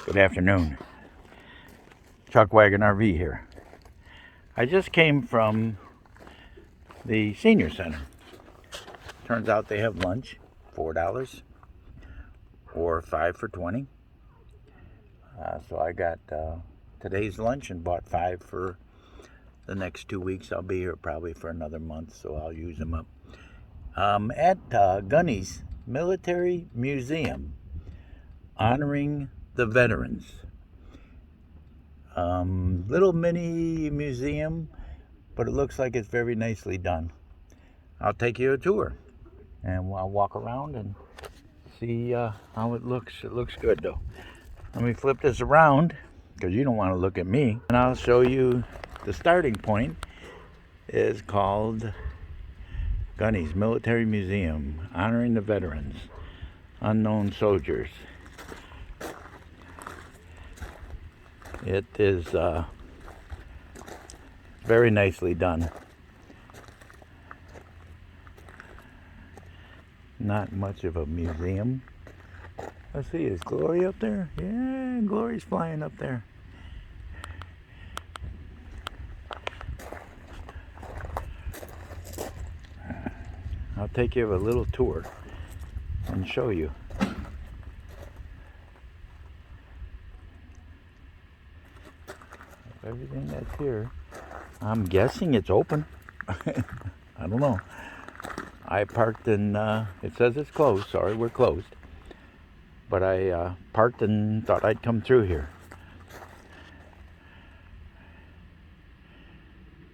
Good afternoon. Chuck Wagon RV here. I just came from the senior center. Turns out they have lunch, $4 or 5 for 20. So I got today's lunch and bought 5 for the next 2 weeks. I'll be here probably for another month, so I'll use them up. At Gunny's Military Museum, honoring the veterans. Little mini museum, but it looks like it's very nicely done. I'll take you a tour and I'll walk around and see how it looks. It looks good though. Let me flip this around because you don't want to look at me, and I'll show you the starting point is called Gunny's Military Museum, honoring the veterans, unknown soldiers. It is very nicely done. Not much of a museum. Let's see, is Glory up there? Yeah, Glory's flying up there. I'll take you a little tour and show you. Everything that's here. I'm guessing it's open. I don't know. I parked in, it says it's closed. Sorry, we're closed. But I parked and thought I'd come through here.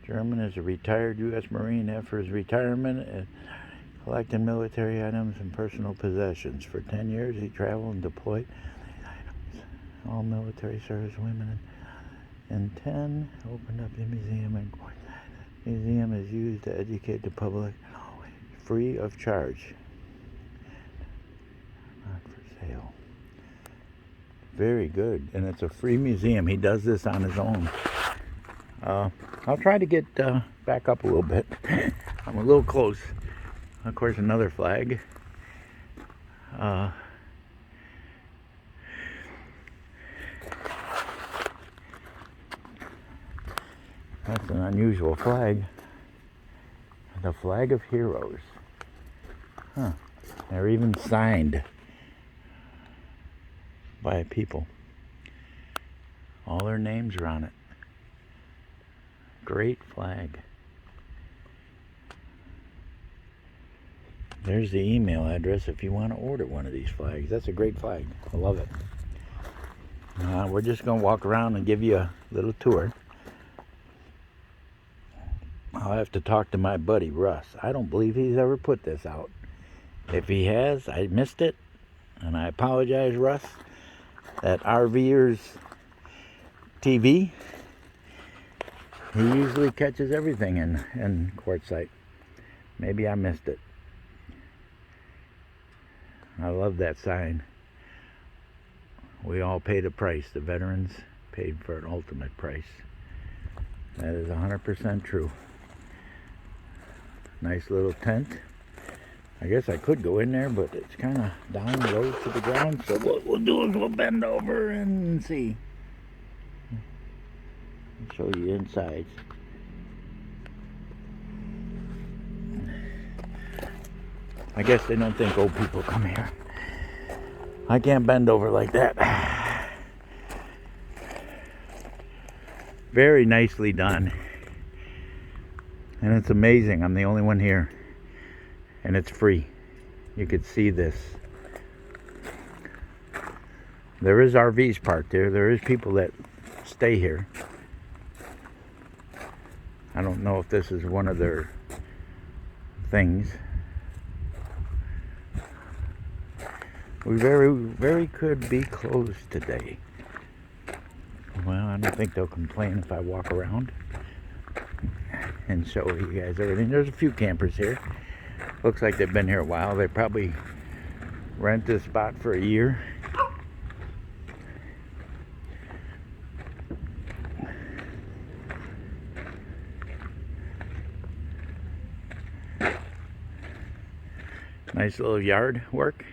German is a retired U.S. Marine. After his retirement, collecting military items and personal possessions. For 10 years, he traveled and deployed all military service women. And 10, opened up the museum. And the museum is used to educate the public, free of charge. Not for sale. Very good, and it's a free museum. He does this on his own. I'll try to get back up a little bit. I'm a little close. Of course, another flag. That's an unusual flag. The flag of heroes. Huh. They're even signed by people. All their names are on it. Great flag. There's the email address if you want to order one of these flags. That's a great flag. I love it. We're just going to walk around and give you a little tour. I'll have to talk to my buddy Russ. I don't believe he's ever put this out. If he has, I missed it, and I apologize, Russ. At RVers TV, he usually catches everything in Quartzsite. Maybe I missed it. I love that sign. We all paid a price. The veterans paid for an ultimate price. That is 100% true. Nice little tent. I guess I could go in there, but it's kind of down low to the ground. So what we'll do is we'll bend over and see. I'll show you inside. I guess they don't think old people come here. I can't bend over like that. Very nicely done. And it's amazing. I'm the only one here. And it's free. You could see this. There is RVs parked there. There is people that stay here. I don't know if this is one of their things. We very could be closed today. Well, I don't think they'll complain if I walk around and show you guys everything. There's a few campers here. Looks like they've been here a while. They probably rent this spot for a year. Nice little yard work.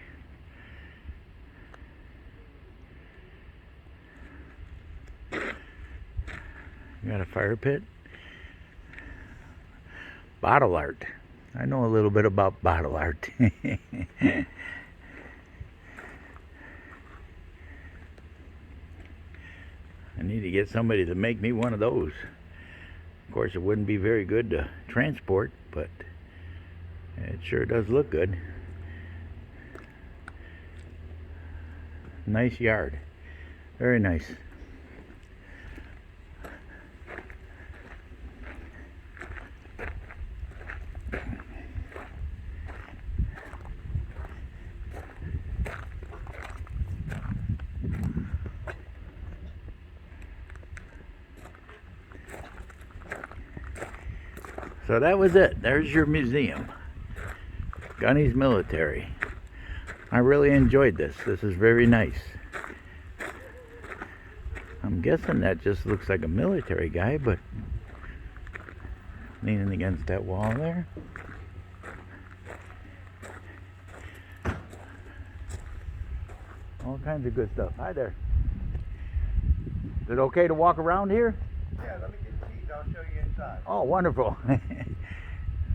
We got a fire pit. Bottle art. I know a little bit about bottle art. I need to get somebody to make me one of those. Of course, it wouldn't be very good to transport, but it sure does look good. Nice yard. Very nice. So that was it. There's your museum. Gunny's Military. I really enjoyed this. This is very nice. I'm guessing that just looks like a military guy, but leaning against that wall there. All kinds of good stuff. Hi there. Is it okay to walk around here? Yeah, let me get the keys. I'll show you inside. Oh, wonderful.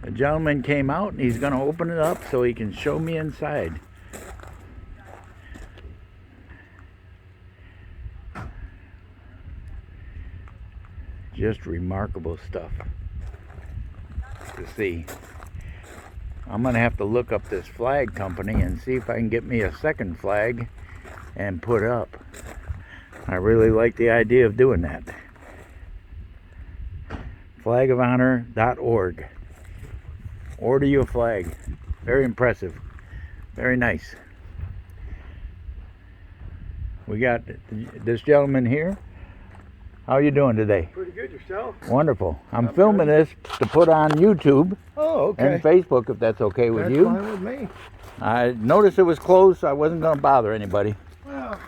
The gentleman came out and he's going to open it up so he can show me inside. Just remarkable stuff to see. I'm going to have to look up this flag company and see if I can get me a second flag and put up. I really like the idea of doing that. Flagofhonor.org. Order you a flag. Very impressive. Very nice. We got this gentleman here. How are you doing today? Pretty good, yourself? Wonderful. I'm filming this to put on YouTube Oh, okay. and Facebook, if that's okay with That's you. fine with me. I noticed it was closed, so I wasn't going to bother anybody. Well,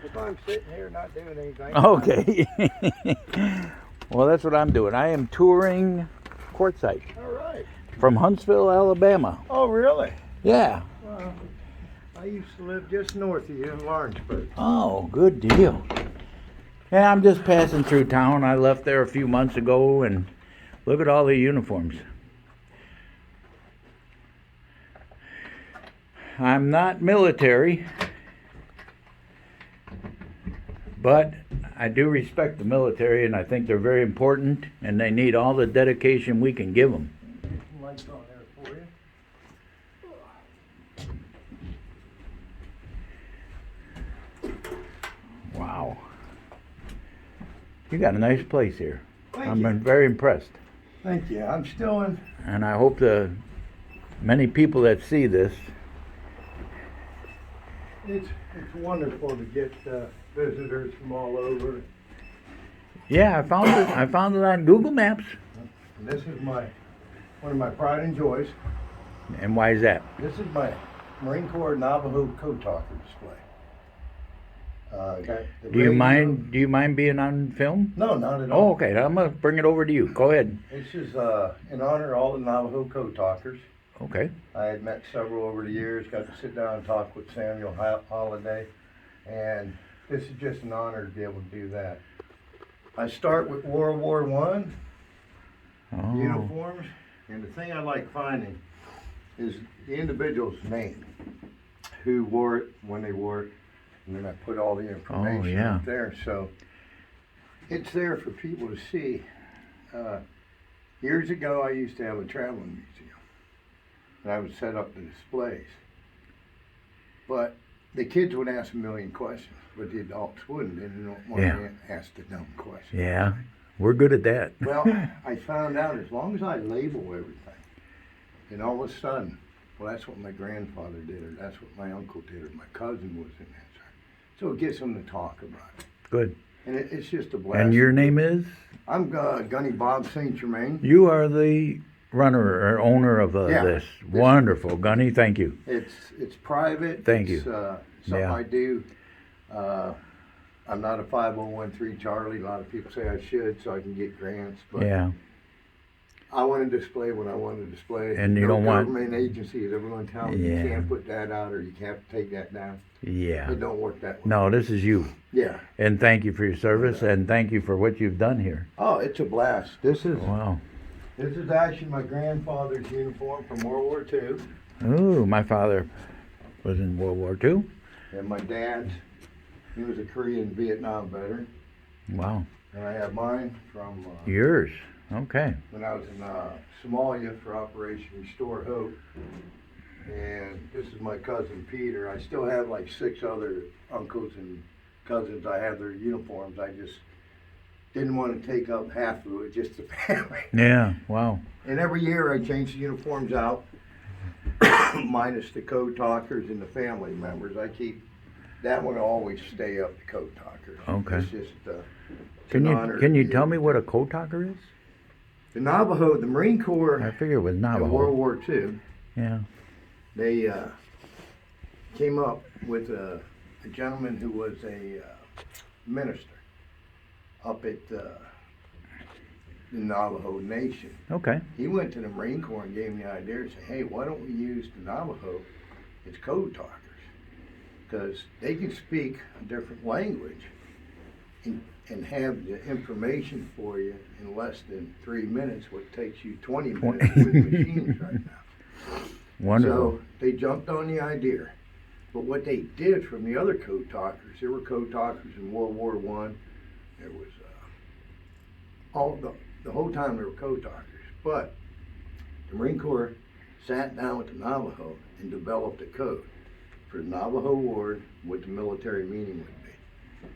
if I'm sitting here not doing anything. Okay. Well, that's what I'm doing. I am touring Quartzsite All right. from Huntsville, Alabama. Oh, really? Yeah. Well, I used to live just north of you in Lawrenceburg. Oh, good deal. Yeah, I'm just passing through town. I left there a few months ago, and look at all the uniforms. I'm not military, but I do respect the military, and I think they're very important, and they need all the dedication we can give them. Get some lights on there for you. Wow. You got a nice place here. Thank I'm you. very impressed. Thank you. I'm still in. And I hope the many people that see this. It's wonderful to get visitors from all over. Yeah, I found it on Google Maps. And this is one of my pride and joys. And why is that? This is my Marine Corps Navajo Code Talker display. Got the Do you radio. mind being on film? No, not at Oh, all. okay. I'm gonna bring it over to you. Go ahead. This is in honor of all the Navajo Code Talkers. Okay. I had met several over the years, got to sit down and talk with Samuel Holiday, and this is just an honor to be able to do that. I start with World War I, Oh. uniforms, and the thing I like finding is the individual's name, who wore it, when they wore it, and then I put all the information yeah. up there. So it's there for people to see. Years ago, I used to have a traveling museum, and I would set up the displays. But the kids would ask a million questions, but the adults wouldn't. They didn't want to ask the dumb questions. Yeah, we're good at that. Well, I found out as long as I label everything, and all of a sudden, well, that's what my grandfather did, or that's what my uncle did, or my cousin was in that. So it gets them to talk about it. Good. And it's just a blast. And your name is? I'm Gunny Bob St. Germain. You are the runner or owner of this. Wonderful, Gunny. Thank you. It's private. Thank you. It's something I do. I'm not a 501(c)(3 Charlie. A lot of people say I should so I can get grants. But Yeah. I want to display what I want to display. And you no don't want- government agency is ever going to tell me Yeah. you can't put that out or you can't take that down. Yeah. It don't work that way. No, this is you. Yeah. And thank you for your service, and thank you for what you've done here. Oh, it's a blast. This is Wow. actually my grandfather's uniform from World War II, Ooh, my father was in World War II. and my dad's. He was a Korean Vietnam veteran, Wow. and I have mine from Yours. Okay. when I was in Somalia for Operation Restore Hope. And this is my cousin Peter. I still have like 6 other uncles and cousins. I have their uniforms. I just didn't want to take up half of it, just the family. Yeah. Wow. And every year I change the uniforms out, minus the code talkers and the family members. I keep that one will always stay up the code talkers. Okay. It's just Can an you honor can to you be tell able me to- what a code talker is? the Navajo, the Marine Corps I figure it was in Navajo. World War II. Yeah. They came up with a gentleman who was a minister up at the Navajo Nation. Okay. He went to the Marine Corps and gave him the idea to say, hey, why don't we use the Navajo as code talkers? Because they can speak a different language and have the information for you in less than 3 minutes, what takes you 20 minutes with machines right now. Wonderful. So they jumped on the idea. But what they did from the other code talkers, there were code talkers in World War I. There was all the whole time there were code talkers. But the Marine Corps sat down with the Navajo and developed a code for the Navajo ward, what the military meaning would be.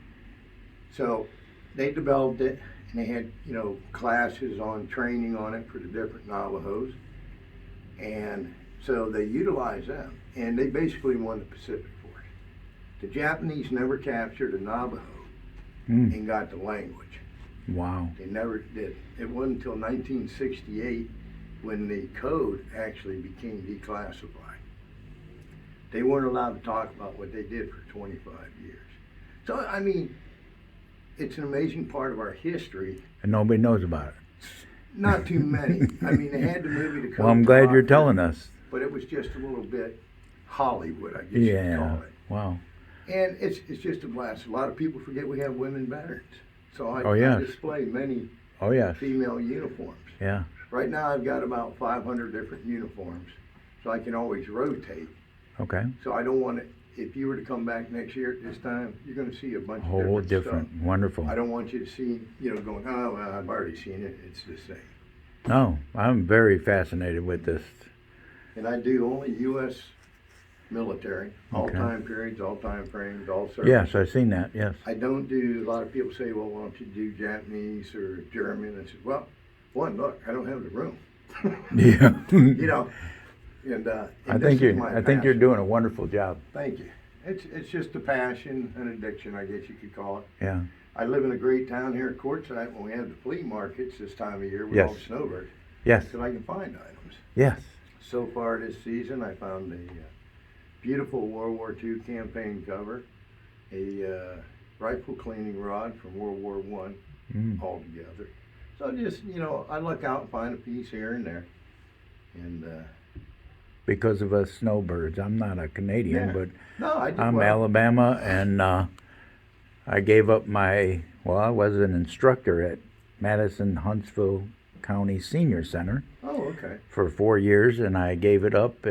So they developed it, and they had classes on training on it for the different Navajos, and so they utilized them, and they basically won the Pacific Force. The Japanese never captured a Navajo and got the language. Wow. They never did. It wasn't until 1968 when the code actually became declassified. They weren't allowed to talk about what they did for 25 years. So, I mean, it's an amazing part of our history. And nobody knows about it. Not too many. I mean, they had the movie The Code Well, I'm glad you're Talker, telling us. but it was just a little bit Hollywood, I guess you could Yeah. call it. Wow. And it's just a blast. A lot of people forget we have women veterans. So I, Oh, yes. I display many Oh, yes. female uniforms. Yeah. Right now I've got about 500 different uniforms, so I can always rotate. Okay. So I don't want to, if you were to come back next year at this time, you're going to see a bunch Whole of different. stuff. Wonderful. I don't want you to see, going, oh, well, I've already seen it. It's the same. No, I'm very fascinated with this. And I do only U.S. military, all Okay. time periods, all time frames, all service. Yes, I've seen that. Yes. I don't do, a lot of people say, well, why don't you do Japanese or German? I said, well, one, look, I don't have the room. Yeah. And I this think is my you're passion. doing a wonderful job. Thank you. It's just a passion, an addiction, I guess you could call it. Yeah. I live in a great town here at Quartzsite. When we have the flea markets this time of year with Yes. all the snowbirds, Yes. so I can find items. Yes. So far this season, I found a beautiful World War II campaign cover, a rifle cleaning rod from World War I, all together. So just, I look out and find a piece here and there. And Because of us snowbirds. I'm not a Canadian, Yeah. but no, I did I'm well. Alabama, and I gave up I was an instructor at Madison Huntsville County Senior Center Oh, okay. for 4 years, and I gave it up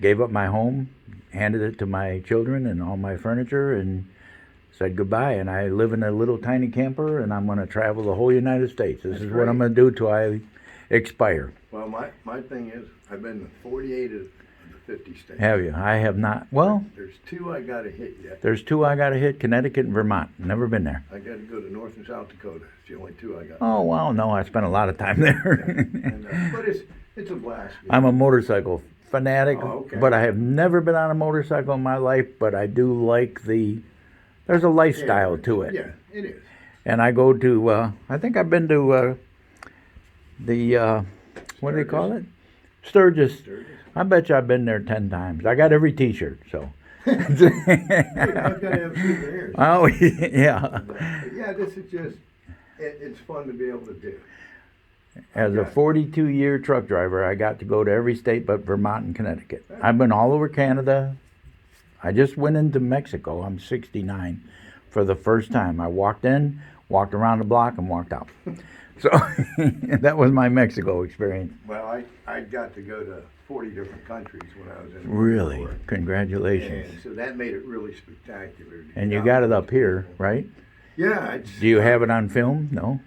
gave up my home, handed it to my children and all my furniture, and said goodbye. And I live in a little tiny camper, and I'm going to travel the whole United States. This That's is great. what I'm going to do till I expire. Well, my thing is, I've been to 48 of the 50 states. Have you? I have not. Well, There's 2 I got to hit yet. there's 2 I got to hit: Connecticut and Vermont. Never been there. I got to go to North and South Dakota. It's the only 2 I got. Oh well, no, I spent a lot of time there. And, but it's a blast. I'm a motorcycle fanatic, Oh, okay. but I have never been on a motorcycle in my life. But I do like there's a lifestyle to it. Yeah, it is. And I go to, I think I've been to what do they call it? Sturgis. Sturgis. I bet you I've been there 10 times. I got every T-shirt, so. Hey, I've got to have souvenirs. Oh, yeah. Yeah, this is just, it's fun to be able to do. As a 42-year truck driver, I got to go to every state but Vermont and Connecticut. I've been all over Canada. I just went into Mexico. I'm 69 for the first time. I walked in, walked around the block, and walked out. So that was my Mexico experience. Well, I got to go to 40 different countries when I was in the Really? Marine Corps. Congratulations. And so that made it really spectacular. And you got it up here, right? Yeah. It's, Do you have it on film? No?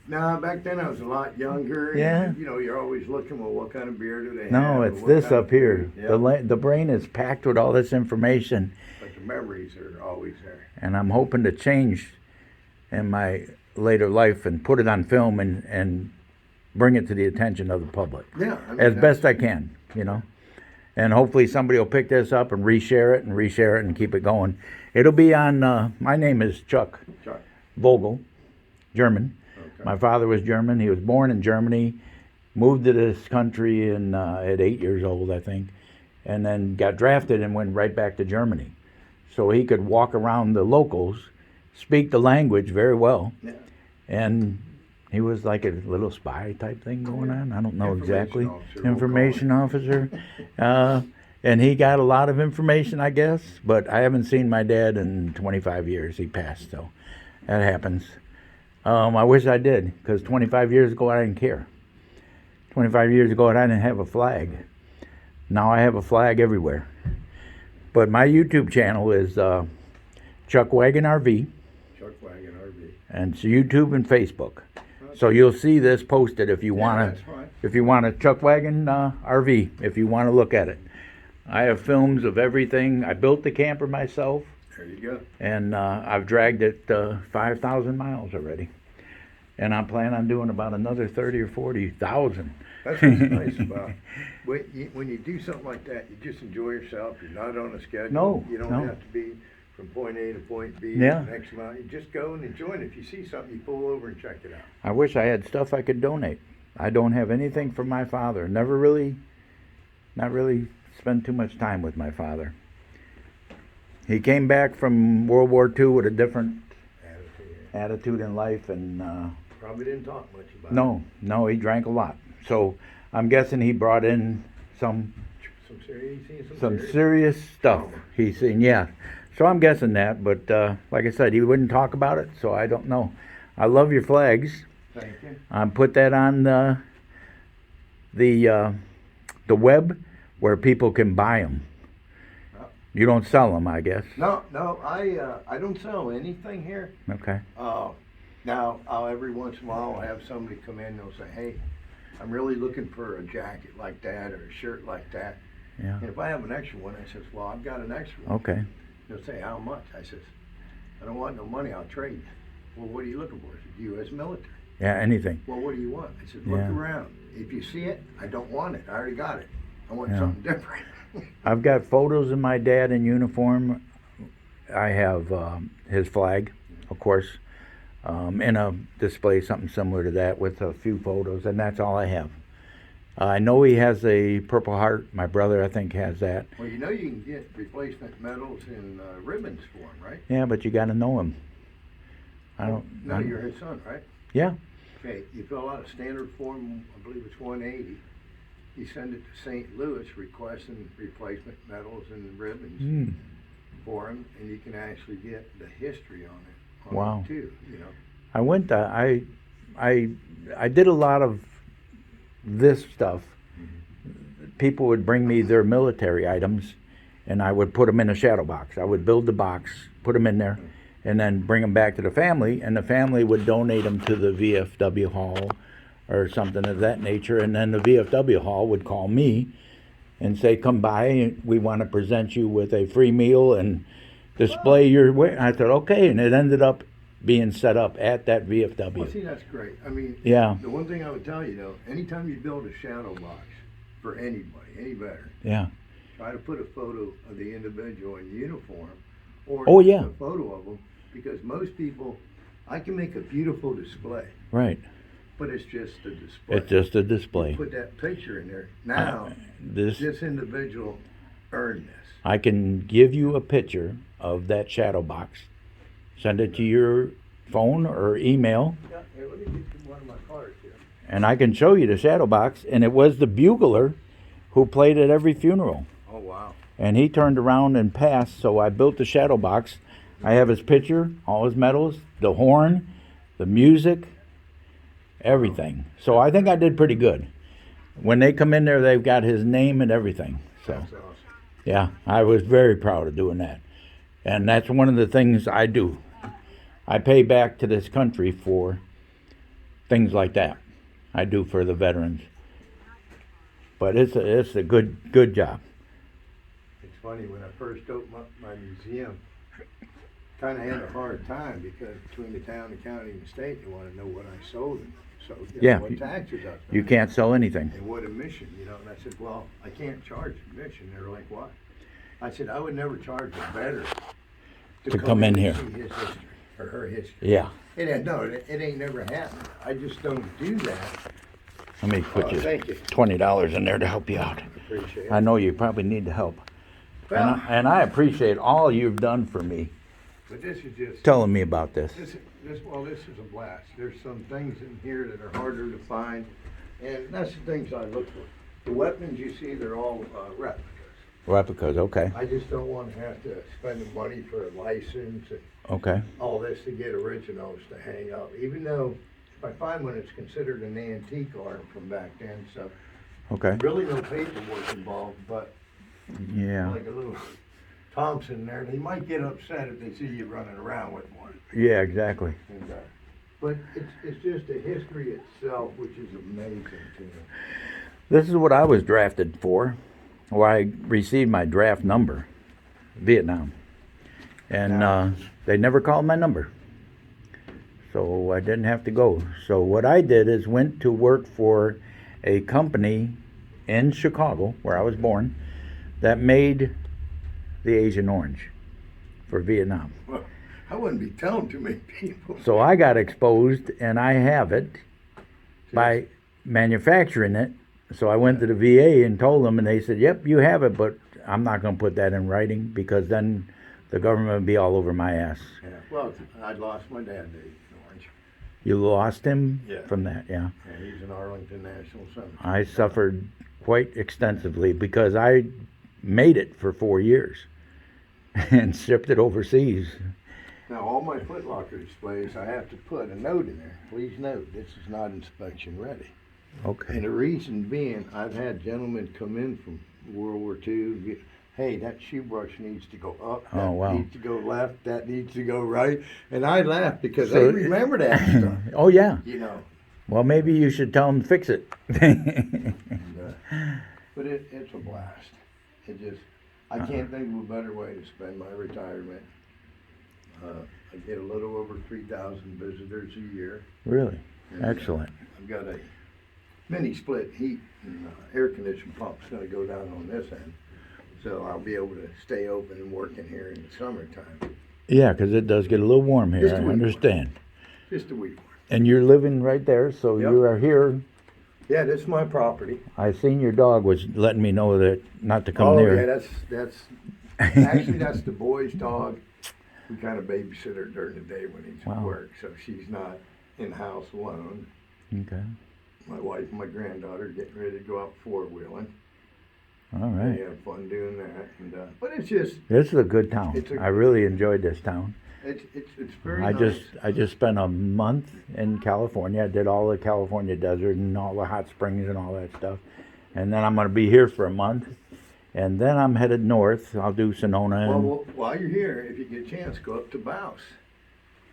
No, back then I was a lot younger. Yeah. And, you know, you're always looking, well, what kind of beer do they have? No, and it's what this kind of up here. food? Yeah. The brain is packed with all this information, But the memories are always there. and I'm hoping to change in my later life and put it on film and bring it to the attention of the public Yeah. I mean, as best I can, you know. And hopefully somebody will pick this up and reshare it and keep it going. It'll be on, my name is Chuck Chuck. Vogel, German. Okay. My father was German. He was born in Germany, moved to this country at 8 years old, I think, and then got drafted and went right back to Germany. So he could walk around the locals, speak the language very well, Yeah. and he was like a little spy type thing going on. I don't know exactly. Information officer, we'll Information call officer. And he got a lot of information, I guess, but I haven't seen my dad in 25 years. He passed, so that happens. I wish I did, because 25 years ago I didn't care. 25 years ago I didn't have a flag. Now I have a flag everywhere. But my YouTube channel is Chuck Wagon RV, Chuck Wagon RV. and it's YouTube and Facebook. So you'll see this posted if you Yeah, wanna, that's fine. if you want a Chuck Wagon RV, if you want to look at it. I have films of everything. I built the camper myself, There you go. and I've dragged it 5,000 miles already. And I'm planning on doing about another 30 or 40,000. That's what's nice about when you do something like that. You just enjoy yourself. You're not on a schedule. No, you don't no. have to be from point A to point B. Yeah. Next amount. You just go and enjoy it. If you see something, you pull over and check it out. I wish I had stuff I could donate. I don't have anything from my father. Not really spend too much time with my father. He came back from World War II with a different attitude in life, and Probably didn't talk much about it. no, he drank a lot. So I'm guessing he brought in some Some serious stuff. He's seen, yeah. So I'm guessing that, but like I said, he wouldn't talk about it, so I don't know. I love your flags. Thank you. I put that on the web where people can buy them. You don't sell them, I guess. No, I don't sell anything here. Okay. Now, I'll every once in a while I'll have somebody come in and they'll say, hey, I'm really looking for a jacket like that or a shirt like that. Yeah. And if I have an extra one, I says, well, I've got an extra one. Okay. They'll say, how much? I says, I don't want no money, I'll trade you. Well, what are you looking for? I said, U.S. military. Yeah, anything. Well, what do you want? I said, look Yeah. around. If you see it, I don't want it. I already got it. I want Yeah. something different. I've got photos of my dad in uniform. I have his flag, of course, in a display, something similar to that with a few photos, and that's all I have. I know he has a Purple Heart. My brother, I think, has that. Well, you know you can get replacement medals and ribbons for him, right? Yeah, but you got to know him. I don't. No, you're his son, right? Yeah. Okay, you fill out a standard form, I believe it's 180. You send it to St. Louis requesting replacement medals and ribbons Mm. for him, and you can actually get the history on it. Wow. Too, you know. I went. I did a lot of this stuff. People would bring me their military items, and I would put them in a shadow box. I would build the box, put them in there, and then bring them back to the family, and the family would donate them to the VFW hall or something of that nature, and then the VFW hall would call me and say, come by, we want to present you with a free meal and display your way. I thought, okay, and it ended up being set up at that VFW. Well, see, that's great. I mean, Yeah. the one thing I would tell you, though, anytime you build a shadow box for anybody, any veteran, Yeah. try to put a photo of the individual in uniform or Oh, yeah. a photo of them, because most people, I can make a beautiful display, Right. but it's just a display. It's just a display. Put that picture in there. Now, This this individual earned this. I can give you a picture of that shadow box. Send it to your phone or email. Yeah, here, let me get you one of my cards here. And I can show you the shadow box, and it was the bugler who played at every funeral. Oh, wow. And he turned around and passed, so I built the shadow box. I have his picture, all his medals, the horn, the music, everything. So I think I did pretty good. When they come in there, they've got his name and everything. So That's awesome. yeah, I was very proud of doing that. And that's one of the things I do. I pay back to this country for things like that. I do for the veterans. But it's a good job. It's funny, when I first opened up my museum, kind of had a hard time because between the town, the county, and the state, they want to know what I sold them. So, Yeah, what taxes I paid. You can't sell anything. And what admission, and I said, well, I can't charge admission. They're like, what? I said, I would never charge a veteran To come in and here. see his history, or her history. Yeah. It ain't never happened. I just don't do that. Let me put you Thank you. $20 in there to help you out. Appreciate it. I know you probably need the help. Well, And I appreciate all you've done for me, but this is just, telling me about this. this is a blast. There's some things in here that are harder to find, and that's the things I look for. The weapons you see, they're all replicas. Replicas, okay. I just don't want to have to spend the money for a license and Okay. all this to get originals to hang up, even though if I find one, it's considered an antique art from back then, so Okay. really no paperwork involved, but Yeah. like a little Thompson there, they might get upset if they see you running around with one. Yeah, exactly. And, but it's just the history itself, which is amazing to me. This is what I was drafted for, or I received my draft number, Vietnam. And they never called my number. So I didn't have to go. So what I did is went to work for a company in Chicago, where I was born, that made the Agent Orange for Vietnam. Well, I wouldn't be telling too many people. So I got exposed, and I have it by manufacturing it. So I went to the VA and told them, and they said, yep, you have it, but I'm not going to put that in writing because then the government would be all over my ass. Yeah, well, I'd lost my dad to Agent Orange. You lost him Yeah. from that, yeah. Yeah, he's in Arlington National Cemetery. I suffered quite extensively because I made it for 4 years and shipped it overseas. Now, all my Foot Locker displays, I have to put a note in there. Please note, this is not inspection ready. Okay. And the reason being, I've had gentlemen come in from World War II. Hey, that shoe brush needs to go up. That Oh, wow. needs to go left. That needs to go right. And I laugh because So- they remember that stuff. Oh, yeah. You know. Well, maybe you should tell them to fix it. And, but it's a blast. It just, I can't think of a better way to spend my retirement. I get a little over 3,000 visitors a year. Really? And, Excellent. I've got a mini split heat and air conditioning pump's gonna go down on this end. So I'll be able to stay open and work in here in the summertime. Yeah, because it does get a little warm here. Just a I wee understand. Just a week. And you're living right there, so Yep. you are here. Yeah, this is my property. I seen your dog was letting me know that not to come Oh, near. yeah, that's actually that's the boy's dog. We kind of babysit her during the day when he's Wow. at work, so she's not in the house alone. Okay. My wife and my granddaughter getting ready to go out four-wheeling. All They right. have fun doing that, and but it's just This is a good town. It's a- I really enjoyed this town. it's very I nice. just spent a month in California. I did all the California desert and all the hot springs and all that stuff. And then I'm going to be here for a month. And then I'm headed north. I'll do Sonona. And Well, while you're here, if you get a chance, go up to Baus.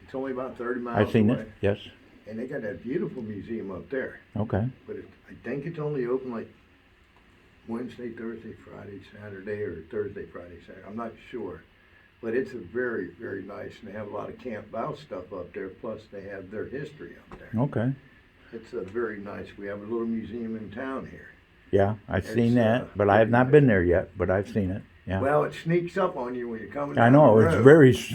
It's only about 30 miles I've seen away. it. Yes. And they got that beautiful museum up there. Okay. But I think it's only open like Wednesday, Thursday, Friday, Saturday, or Thursday, Friday, Saturday. I'm not sure. But it's a very, very nice, and they have a lot of Camp Baus stuff up there, plus they have their history up there. Okay. It's a very nice, we have a little museum in town here. Yeah, I've seen It's, that, but I have very not nice. been there yet. But I've seen it. Yeah. Well, it sneaks up on you when you're coming I down know the it's road. very it's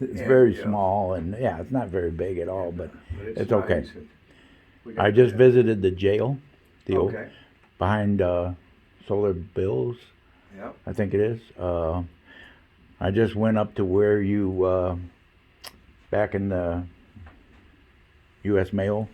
Yeah, very yeah. small and yeah, it's not very big at all. But But it's okay. nice, and we got I just that. visited the jail, the old Okay, behind Solar Bills. yep. I think it is. I just went up to where you, back in the U.S. mail,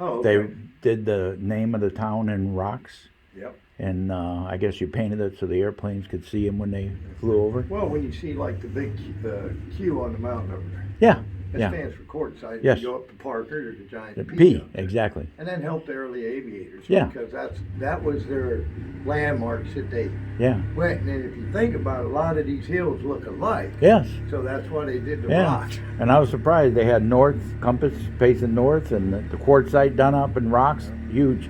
Oh, They okay. did the name of the town in rocks, Yep. and I guess you painted it so the airplanes could see them when they flew over. Well, when you see like the Q on the mountain over there, Yeah, that yeah. stands for quartzsite. Yes. You go up to Parker, there's a giant The P. P, up there. exactly. And that helped the early aviators. Yeah. Because that was their landmarks that they Yeah. went. And then if you think about it, a lot of these hills look alike. Yes. So that's why they did the Yeah. rocks. And I was surprised they had north compass facing north, and the quartzite done up in rocks. Huge,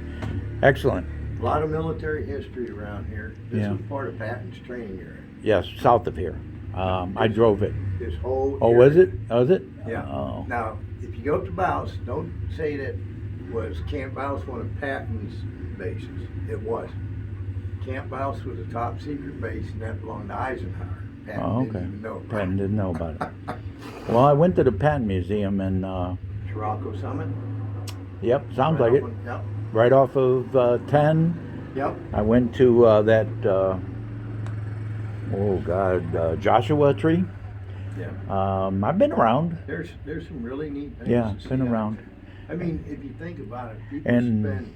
excellent. A lot of military history around here. This Yeah. was part of Patton's training area. Yes, south of here. I drove it. This whole Oh, area. was it? Was it? Yeah. Oh. Now, if you go to Bouse, don't say that was Camp Bouse one of Patton's bases. It wasn't. Camp Bouse was a top secret base, and that belonged to Eisenhower. Patton Oh, didn't okay. even know about Patton it. didn't know about it. Well, I went to the Patton Museum, and Chirocco Summit. yep, sounds Right like it. off on- Yep. Right off of 10. Yep. I went to that, Joshua tree. Yeah. I've been around. There's some really neat things. Yeah, to been see out around. there. I mean, if you think about it, people And- spend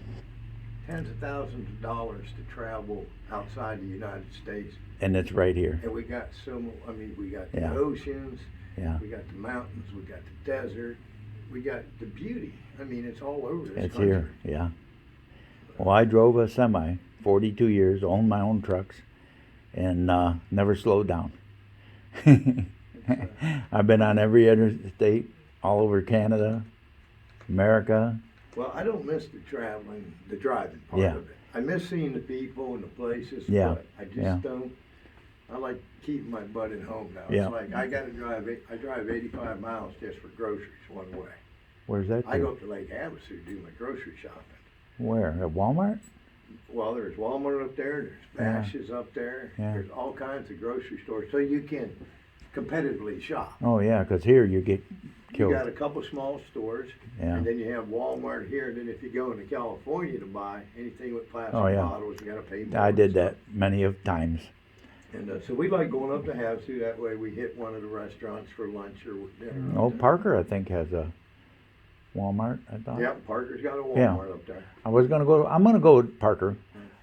tens of thousands of dollars to travel outside the United States, And it's right here. and we got we got Yeah. the oceans, Yeah. we got the mountains, we got the desert, we got the beauty. I mean, it's all over this It's country. here. Yeah. Well, I drove a semi, 42 years, owned my own trucks, and never slowed down. I've been on every interstate, all over Canada, America. Well, I don't miss the driving part Yeah. of it. I miss seeing the people and the places, Yeah. but I just Yeah. don't. I like keeping my butt at home now. Yeah. It's like I drive 85 miles just for groceries one way. Where's that? I to? go up to Lake Havasu to do my grocery shopping. Where? At Walmart? Well, there's Walmart up there, Yeah. there's Bash's up there, Yeah. there's all kinds of grocery stores, so you can competitively shop. Oh, yeah, because here you get You killed. got a couple small stores, Yeah. and then you have Walmart here, and then if you go into California to buy anything with plastic Oh, yeah. bottles, you gotta pay more. I did and that many of times. stuff. And so we like going up to Havasu, that way we hit one of the restaurants for lunch or dinner. Oh, Parker, I think, has a Walmart, I thought. Yep, Parker's got a Yeah. Walmart up there. I'm going to go with Parker.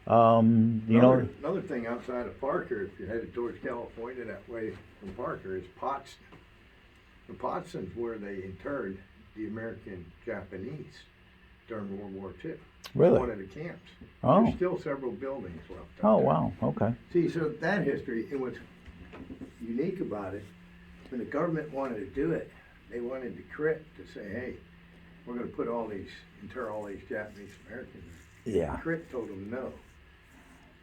Another thing outside of Parker, if you're headed towards California that way from Parker, is Potsdam. And Potsdam's where they interred the American Japanese during World War II. Really? One of the camps. Oh. There's still several buildings left. up Oh, there. wow, okay. See, so that history, and what's unique about it, when the government wanted to do it, they wanted the CRIT to say, hey, we're going to inter all these Japanese Americans. Yeah. The CRIT told them no,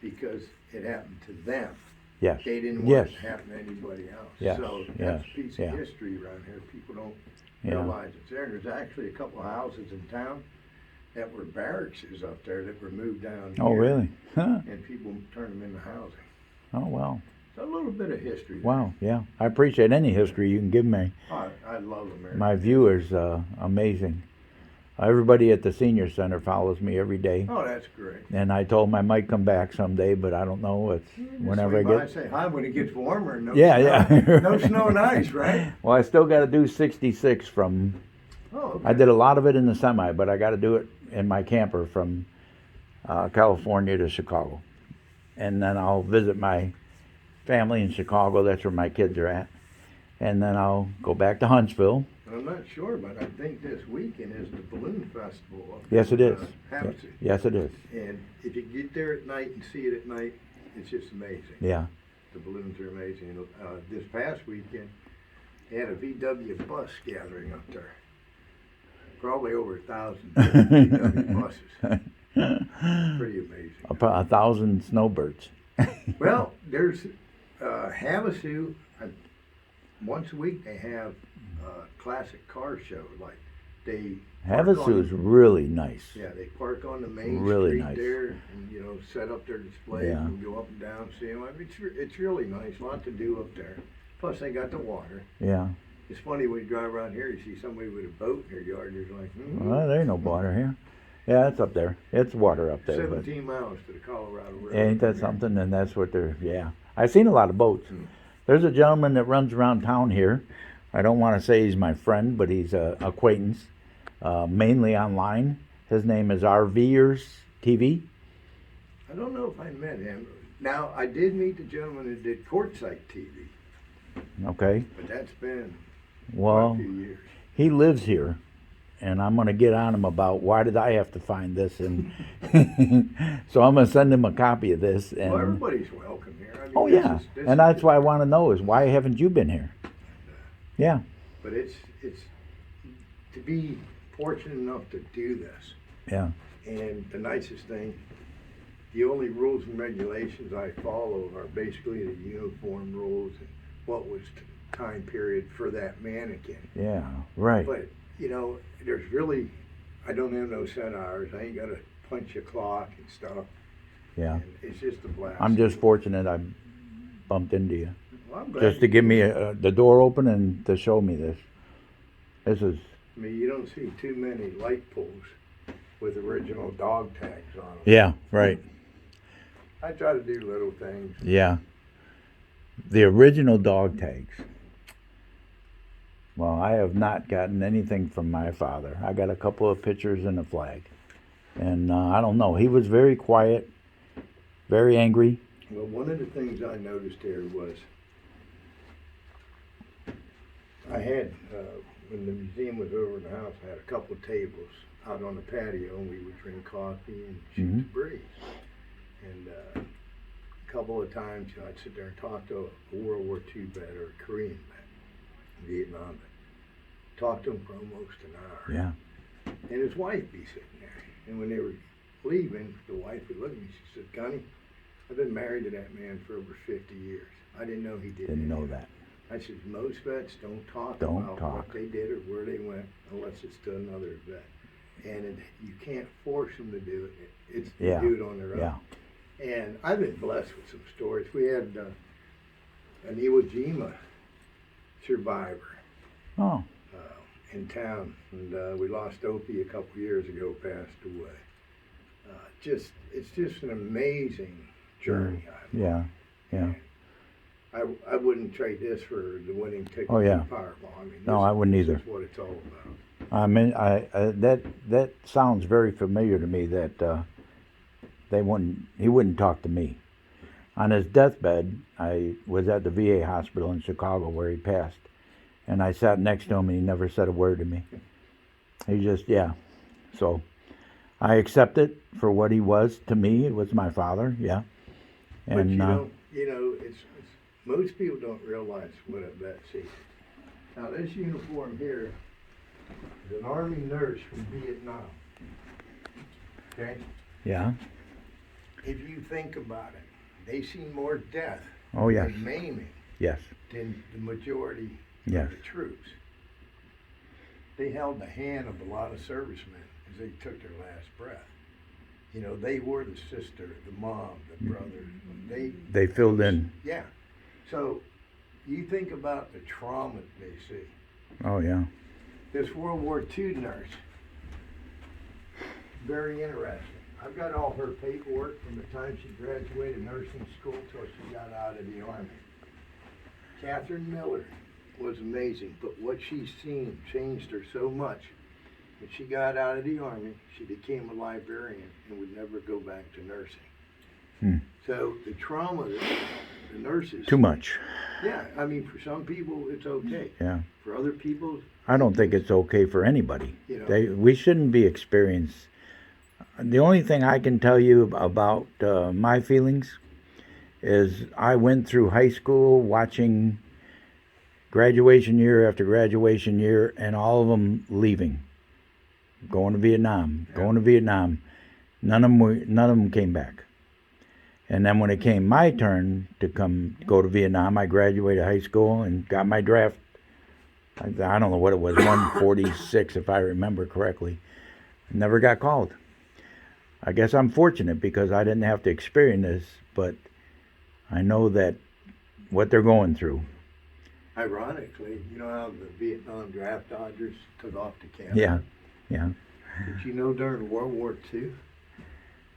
because it happened to them. Yes. They didn't Yes. want it to happen to anybody else. Yes, So that's yes, a piece yeah. of history around here. People don't Yeah. realize it's there. And there's actually a couple of houses in town that were barracks up there that were moved down Oh, here, really? Huh. and people turned them into housing. Oh, wow. So a little bit of history there. Wow, yeah. I appreciate any history you can give me. I love America. My viewers, amazing. Everybody at the senior center follows me every day. Oh, that's great. And I told them I might come back someday, but I don't know. It's whenever I Swing by, get. say hi when it gets warmer. And no Yeah, snow. yeah. No snow and ice, right? Well, I still got to do 66 from. Oh, okay. I did a lot of it in the semi, but I got to do it in my camper from California to Chicago, and then I'll visit my family in Chicago. That's where my kids are at, and then I'll go back to Huntsville. I'm not sure, but I think this weekend is the balloon festival. Up Yes, it in, is. Havasu. Yes, it is. And if you get there at night and see it at night, it's just amazing. Yeah. The balloons are amazing. This past weekend, they had a VW bus gathering up there. Probably over 1,000 VW buses. Pretty amazing. 1,000 snowbirds. Well, there's Havasu. Once a week they have a classic car show. Like they park Havasu is on- really nice. Yeah, they park on the main Really street nice. there, and set up their displays Yeah. and go up and down, see them. I mean, it's really nice. A lot to do up there. Plus, they got the water. Yeah. It's funny when you drive around here, you see somebody with a boat in their yard, and you're like, Well, there ain't no water here. Yeah, it's up there. It's water up there. But 17 miles to the Colorado River. ain't that something? And that's what they're, yeah. I've seen a lot of boats. Hmm. There's a gentleman that runs around town here. I don't want to say he's my friend, but he's an acquaintance, mainly online. His name is RVers TV. I don't know if I met him. Now, I did meet the gentleman who did Quartzsite TV, Okay. but that's been Well, a few years. he lives here, and I'm going to get on him about why did I have to find this, and so I'm going to send him a copy of this. And Well, everybody's welcome here. I mean, oh this yeah, is and that's just- why I want to know is why haven't you been here? Yeah, But it's to be fortunate enough to do this. yeah, And the nicest thing, the only rules and regulations I follow are basically the uniform rules and what was time period for that mannequin. yeah, right. But, you know, there's really, I don't have no set hours. I ain't got to punch a clock and stuff. Yeah, And it's just a blast. I'm just fortunate I bumped into you. Well, I'm glad Just to you give me did. the door open and to show me this. This is, I mean, you don't see too many light poles with original dog tags on them. yeah, right, I try to do little things. yeah. The original dog tags. Well, I have not gotten anything from my father. I got a couple of pictures and a flag. And I don't know, he was very quiet, very angry. Well, one of the things I noticed here was I had, when the museum was over in the house, I had a couple of tables out on the patio, and we would drink coffee and shoot the Mhm. breeze. And a couple of times I'd sit there and talk to a World War II vet or a Korean vet, Vietnam vet. Talk to him for almost an hour. Yeah, And his wife be sitting there. And when they were leaving, the wife would look at me, she said, Gunny, I've been married to that man for over 50 years. I didn't know he did didn't know any of it." that. I said, most vets don't talk Don't about talk. what they did or where they went unless it's to another vet. And you can't force them to do it. It's Yeah, they do it on their own. Yeah, And I've been blessed with some stories. We had an Iwo Jima survivor oh, in town, and we lost Opie a couple years ago, passed away. It's just an amazing journey. yeah, yeah. I wouldn't trade this for the winning ticket Oh, yeah. to Powerball. I mean, No, I wouldn't this either. is what it's all about. I mean, that sounds very familiar to me. That he wouldn't talk to me. On his deathbed, I was at the VA hospital in Chicago where he passed, and I sat next to him, and he never said a word to me. He just, yeah. So I accept it for what he was to me. It was my father, yeah. But And you know, it's most people don't realize what a vet sees. Now this uniform here is an Army nurse from Vietnam. Okay, yeah. if you think about it, they seen more death Oh yes, and maiming yes, than the majority yes. of the troops. They held the hand of a lot of servicemen as they took their last breath. You know, they were the sister, the mom, the brother. They filled in. Yeah. So you think about the trauma that they see. Oh yeah. This World War II nurse, very interesting. I've got all her paperwork from the time she graduated nursing school till she got out of the Army. Catherine Miller was amazing, but what she's seen changed her so much. When she got out of the Army, she became a librarian and would never go back to nursing. Hmm. So the trauma that the nurses... Too much. Yeah, I mean, for some people, it's okay. Yeah. For other people, I don't think it's okay for anybody. you know, We shouldn't be experienced. The only thing I can tell you about my feelings is I went through high school watching graduation year after graduation year, and all of them leaving, going to Vietnam, going to Vietnam. None of them came back. And then when it came my turn to go to Vietnam, I graduated high school and got my draft. I don't know what it was, 146 if I remember correctly. Never got called. I guess I'm fortunate because I didn't have to experience this, but I know that what they're going through. ironically, you know how the Vietnam draft dodgers took off to Canada? Yeah, yeah. Did you know during World War II,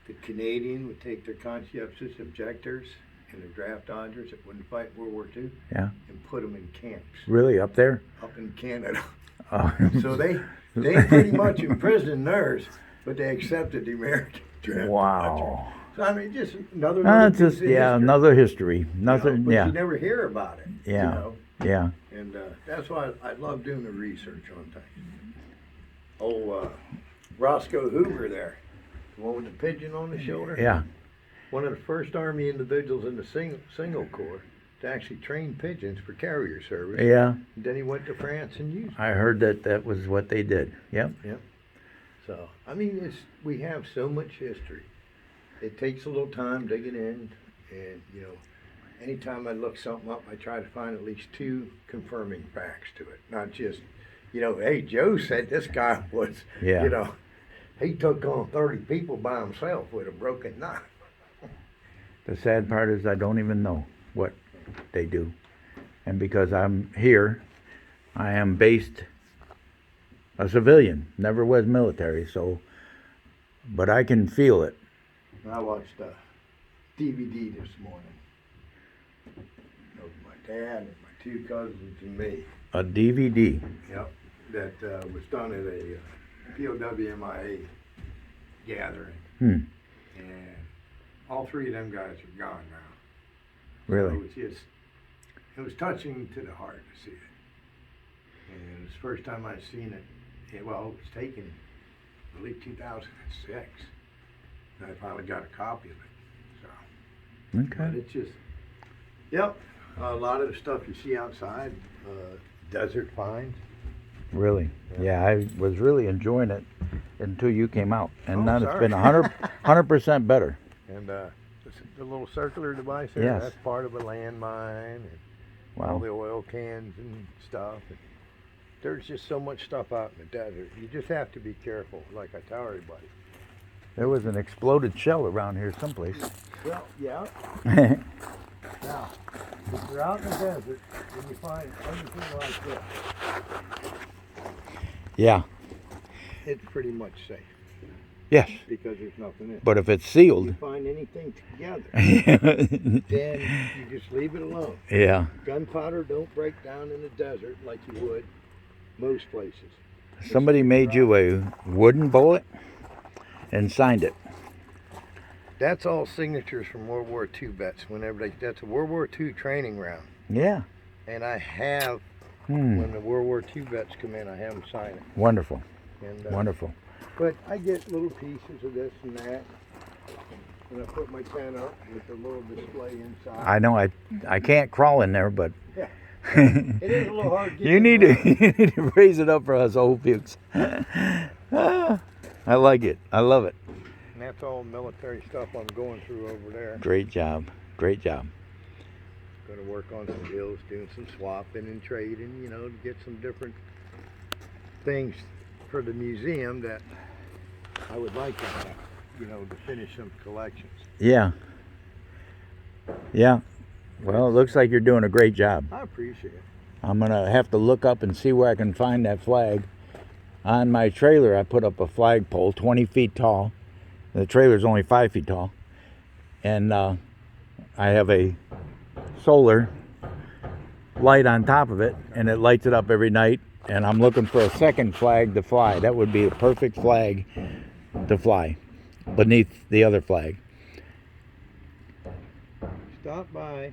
the Canadian would take their conscientious objectors and the draft dodgers that wouldn't fight World War II Yeah. and put them in camps Really, up there? up in Canada. Oh. So they pretty much imprisoned theirs but they accepted the American draft. Wow. So I mean, just another little piece Just of yeah, history, another history. you Nothing. know, but Yeah. you never hear about it. Yeah. You know? Yeah. And that's why I love doing the research on things. Oh, Roscoe Hoover there, the one with the pigeon on the shoulder. Yeah. One of the first Army individuals in the single Corps to actually train pigeons for carrier service. Yeah. Then he went to France and used them. I heard that was what they did. Yep. So, I mean, we have so much history. It takes a little time digging in, and, you know, anytime I look something up, I try to find at least 2 confirming facts to it. Not just, you know, hey, Joe said this guy was, Yeah. you know, he took on 30 people by himself with a broken knife. The sad part is I don't even know what they do. And because I'm here, I am based a civilian, never was military, so, but I can feel it. I watched a DVD this morning of my dad and my 2 cousins and me. A DVD. Yep. That was done at a POWMIA gathering. And all 3 of them guys are gone now. Really? So it was touching to the heart to see it. And it was the first time I'd seen it. Well, it was taken, I believe, 2006. And I finally got a copy of it. So, Okay. but it's just, yep, a lot of the stuff you see outside, desert pines. Really? Yeah, I was really enjoying it until you came out. And Oh, now it's sorry. been 100% better. And the little circular device there, Yes. that's part of a landmine, and all Wow. the oil cans and stuff. And there's just so much stuff out in the desert. You just have to be careful, like I tell everybody. There was an exploded shell around here someplace. Well, yeah. Now, if you're out in the desert and you find everything like this, Yeah. it's pretty much safe Yes. because there's nothing in it. But if it's If sealed. you find anything together, Yeah. then you just leave it alone. Gunpowder don't break down in the desert like you would most places. Somebody made you a wooden bullet and signed it. That's all signatures from World War II vets. That's a World War II training round, Yeah. and I have Hmm. when the World War II vets come in, I have them sign it. Wonderful. And Wonderful. but I get little pieces of this and that, and I put my tent up with a little display inside. I know I can't crawl in there, but Yeah. It is a little hard. you need to raise it up for us old folks. I like it. I love it. And that's all military stuff I'm going through over there. Great job. Great job. Going to work on some deals, doing some swapping and trading, you know, to get some different things for the museum that I would like to have, you know, to finish some collections. Yeah. Yeah. Well, it looks like you're doing a great job. I appreciate it. I'm going to have to look up and see where I can find that flag. On my trailer, I put up a flagpole 20 feet tall. The trailer's only 5 feet tall. And I have a solar light on top of it, and it lights it up every night. And I'm looking for a second flag to fly. That would be a perfect flag to fly beneath the other flag. Stop by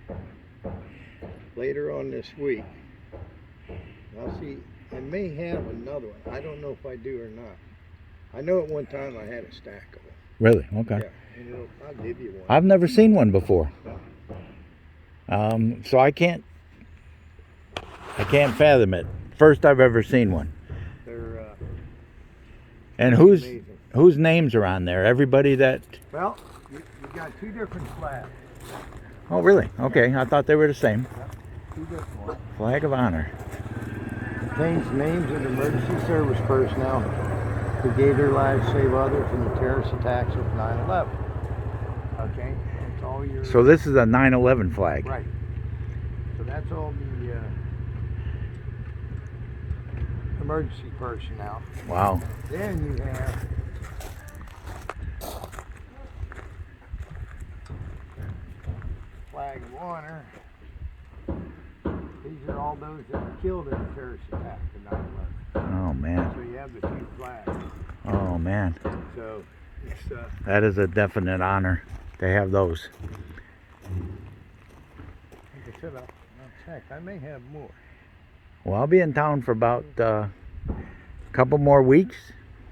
later on this week. I'll see. I may have another one. I don't know if I do or not. I know at one time I had a stack of them. Really? Okay. Yeah, and I'll give you one. I've never seen one before. So I can't fathom it. First I've ever seen one. They're And amazing. whose names are on there? Everybody that... Well, you got 2 different flags. Oh, really? Okay. I thought they were the same. 2 different ones. Flag of honor. Contains names of emergency service personnel who gave their lives to save others in the terrorist attacks of 9/11. Okay, that's all your. So this is a 9/11 flag. Right. So that's all the emergency personnel. Wow. Then you have flag of honor. These are all those that were killed in the terrorist attack of 9/11. Oh, man. So you have the 2 flags. Oh man, So it's that is a definite honor to have those. like I said, I'll check. I may have more. Well, I'll be in town for about a couple more weeks.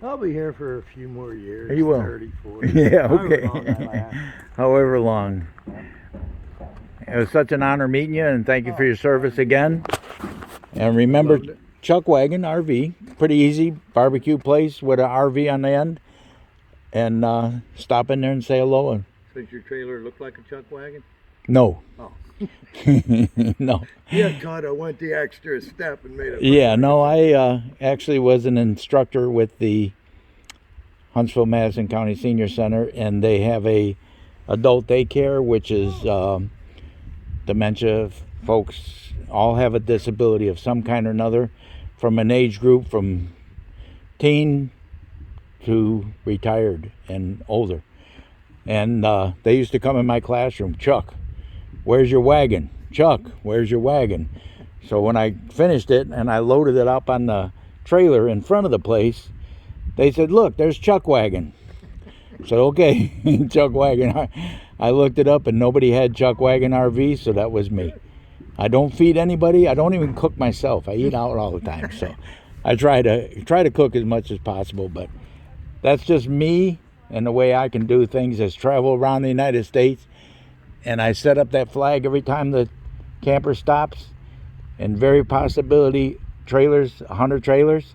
I'll be here for a few more years. You will. 30, 40. Yeah, However okay. long I last. However long. It was such an honor meeting you, and thank you for your service again. And remember, Loved it. Chuck Wagon RV, pretty easy barbecue place with an RV on the end, and stop in there and say hello. Does your trailer look like a chuck wagon? No, Oh. no. Yeah, God, I went the extra step and made it. Yeah, no, I actually was an instructor with the Huntsville Madison County Senior Center, and they have a adult daycare, which is dementia folks all have a disability of some kind or another, from an age group from teen to retired and older. And they used to come in my classroom, Chuck, where's your wagon? Chuck, where's your wagon? So when I finished it and I loaded it up on the trailer in front of the place, they said, look, there's Chuck Wagon. So okay, Chuck Wagon. I looked it up and nobody had Chuck Wagon RV, so that was me. I don't feed anybody. I don't even cook myself. I eat out all the time. So I try to cook as much as possible, but that's just me and the way I can do things is travel around the United States. And I set up that flag every time the camper stops. And very possibility trailers, 100 trailers,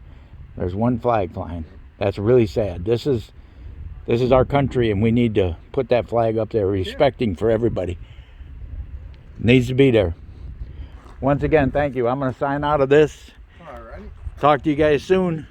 there's one flag flying. That's really sad. This is our country, and we need to put that flag up there, respecting for everybody. Needs to be there. Once again, thank you. I'm going to sign out of this. All righty. Talk to you guys soon.